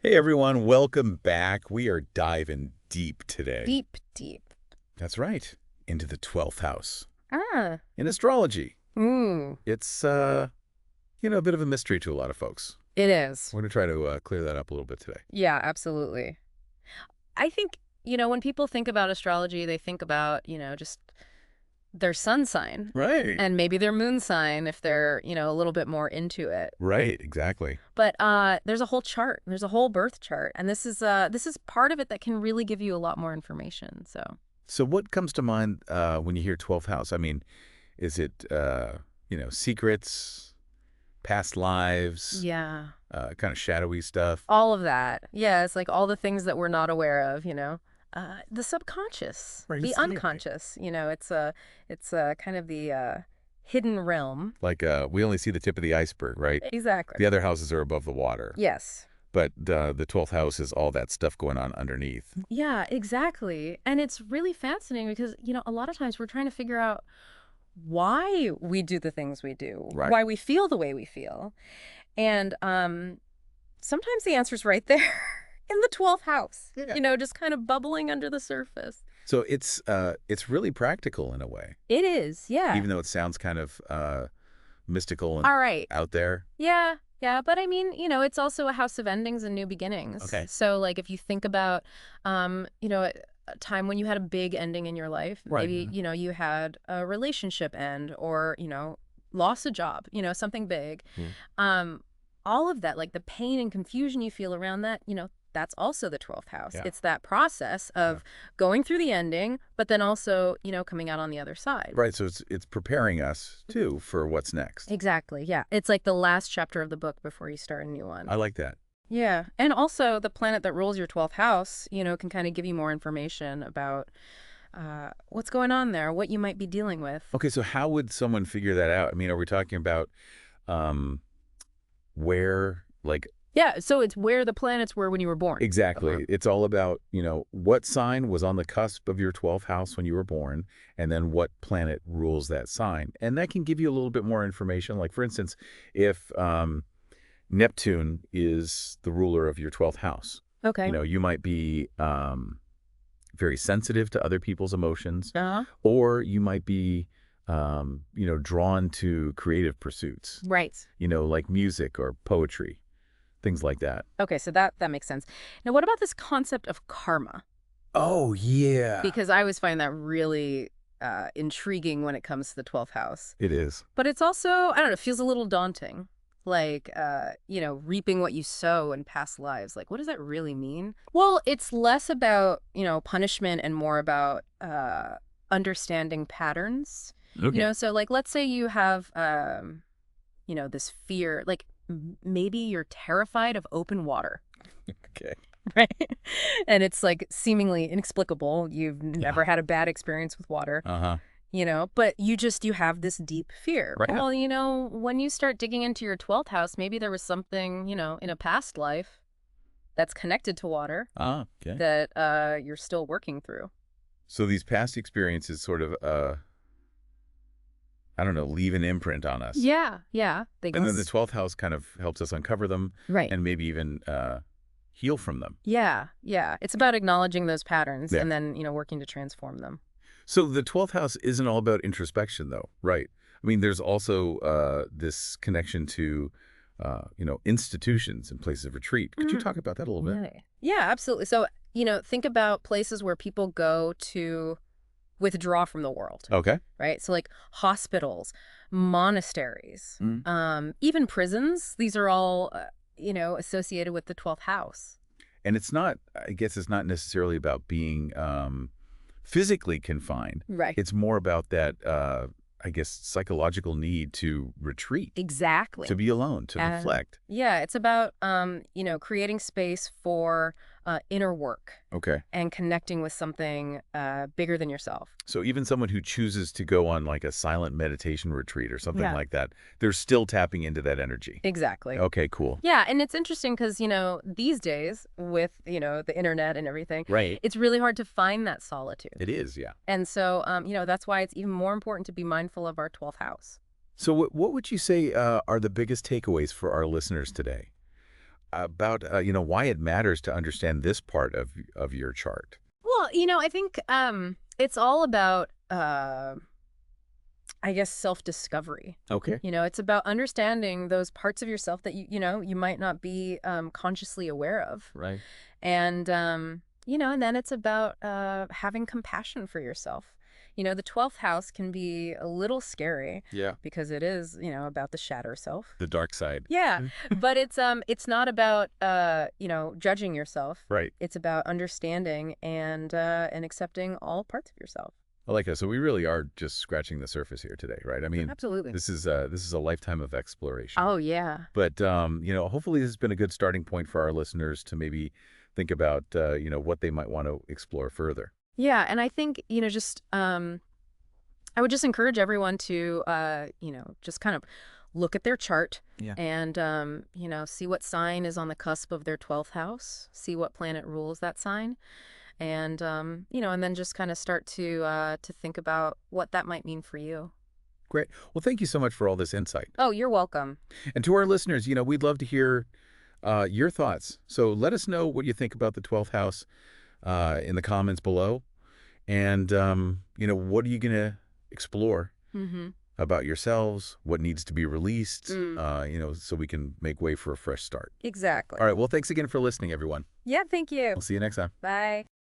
Hey everyone, welcome back. We are diving deep today. Deep, deep. That's right, into the 12th house Ah. in astrology. Mm. It's, a bit of a mystery to a lot of folks. It is. We're going to try to clear that up a little bit today. Yeah, absolutely. I think, when people think about astrology, they think about, just their sun sign Right. and maybe their moon sign if they're, a little bit more into it. Right, exactly. But there's a whole chart. There's a whole birth chart. And this is part of it that can really give you a lot more information. So what comes to mind when you hear 12th house? I mean, is it, secrets, past lives, Yeah. kind of shadowy stuff? All of that. Yeah, it's like all the things that we're not aware of, the subconscious, Right, the exactly. unconscious, it's kind of the hidden realm. Like, we only see the tip of the iceberg, right? Exactly. The other houses are above the water. Yes. But the 12th house is all that stuff going on underneath. Yeah, exactly. And it's really fascinating because, a lot of times we're trying to figure out why we do the things we do, Right. why we feel the way we feel. And sometimes the answer's right there in the 12th house, Yeah. just kind of bubbling under the surface. So it's really practical in a way, It is, yeah. even though it sounds kind of mystical and All right. out there. Yeah, yeah, but I mean, it's also a house of endings and new beginnings. Okay. So, like, if you think about, a time when you had a big ending in your life, Right. maybe, you had a relationship end or, lost a job, something big. All of that, like the pain and confusion you feel around that, that's also the 12th house. Yeah. It's that process of going through the ending, but then also, coming out on the other side. Right. So it's preparing us too for what's next. Exactly, yeah. It's like the last chapter of the book before you start a new one. I like that. Yeah. And also the planet that rules your 12th house, can kind of give you more information about what's going on there, what you might be dealing with. Okay. So how would someone figure that out? I mean, are we talking about where, like, Yeah. So it's where the planets were when you were born. exactly. It's all about, what sign was on the cusp of your 12th house when you were born, and then what planet rules that sign. And that can give you a little bit more information. Like, for instance, if Neptune is the ruler of your 12th house, Okay. you might be very sensitive to other people's emotions, Uh-huh. or you might be, drawn to creative pursuits, Right. like music or poetry, things like that. Okay. So that makes sense. Now, what about this concept of karma? Oh, yeah. Because I always find that really intriguing when it comes to the 12th house. It is. But it's also, I don't know, it feels a little daunting. Like, reaping what you sow in past lives. Like, what does that really mean? Well, it's less about, punishment and more about understanding patterns. Okay. So like, let's say you have, this fear, like maybe you're terrified of open water. Okay. Right. And it's like seemingly inexplicable. You've never had a bad experience with water. Uh-huh. But you have this deep fear. Right. Well, when you start digging into your 12th house, maybe there was something, in a past life that's connected to water Ah, okay. that you're still working through. So these past experiences sort of, I don't know, leave an imprint on us. Yeah, yeah. They And then the 12th house kind of helps us uncover them Right. and maybe even heal from them. Yeah, yeah. It's about acknowledging those patterns Yeah. and then, working to transform them. So the 12th house isn't all about introspection, though, right? I mean, there's also this connection to, institutions and places of retreat. Could you talk about that a little bit? Yeah, absolutely. So, think about places where people go to withdraw from the world. Okay. Right? So like hospitals, monasteries, Mm. even prisons. These are all, associated with the 12th house. And I guess it's not necessarily about being physically confined. Right. It's more about that, I guess, psychological need to retreat, Exactly. to be alone, to And- reflect. Yeah, it's about, creating space for inner work Okay. and connecting with something bigger than yourself. So even someone who chooses to go on like a silent meditation retreat or something Yeah. like that, they're still tapping into that energy. Exactly. Okay, cool. Yeah, and it's interesting because, these days with, the internet and everything, Right. it's really hard to find that solitude. It is, yeah. And so, that's why it's even more important to be mindful of our 12th house. So what would you say are the biggest takeaways for our listeners today? about, why it matters to understand this part of your chart. Well, I think it's all about, I guess, self-discovery. Okay. It's about understanding those parts of yourself that you might not be consciously aware of. Right. And, and then it's about having compassion for yourself. The 12th house can be a little scary Yeah. because it is, about the shadow self. The dark side. Yeah, but it's not about judging yourself. Right. It's about understanding and accepting all parts of yourself. I like that. So we really are just scratching the surface here today, right? I mean, Absolutely. this is a lifetime of exploration. Oh yeah. But hopefully this has been a good starting point for our listeners to maybe think about what they might want to explore further. Yeah, and I think just I would just encourage everyone to just kind of look at their chart. Yeah. And see what sign is on the cusp of their 12th house, see what planet rules that sign. And and then just kind of start to think about what that might mean for you. Great. Well, thank you so much for all this insight. Oh, you're welcome. And to our listeners, we'd love to hear your thoughts. So let us know what you think about the 12th house in the comments below. And, what are you going to explore about yourselves? What needs to be released, so we can make way for a fresh start. Exactly. All right. Well, thanks again for listening, everyone. Yeah, thank you. We'll see you next time. Bye.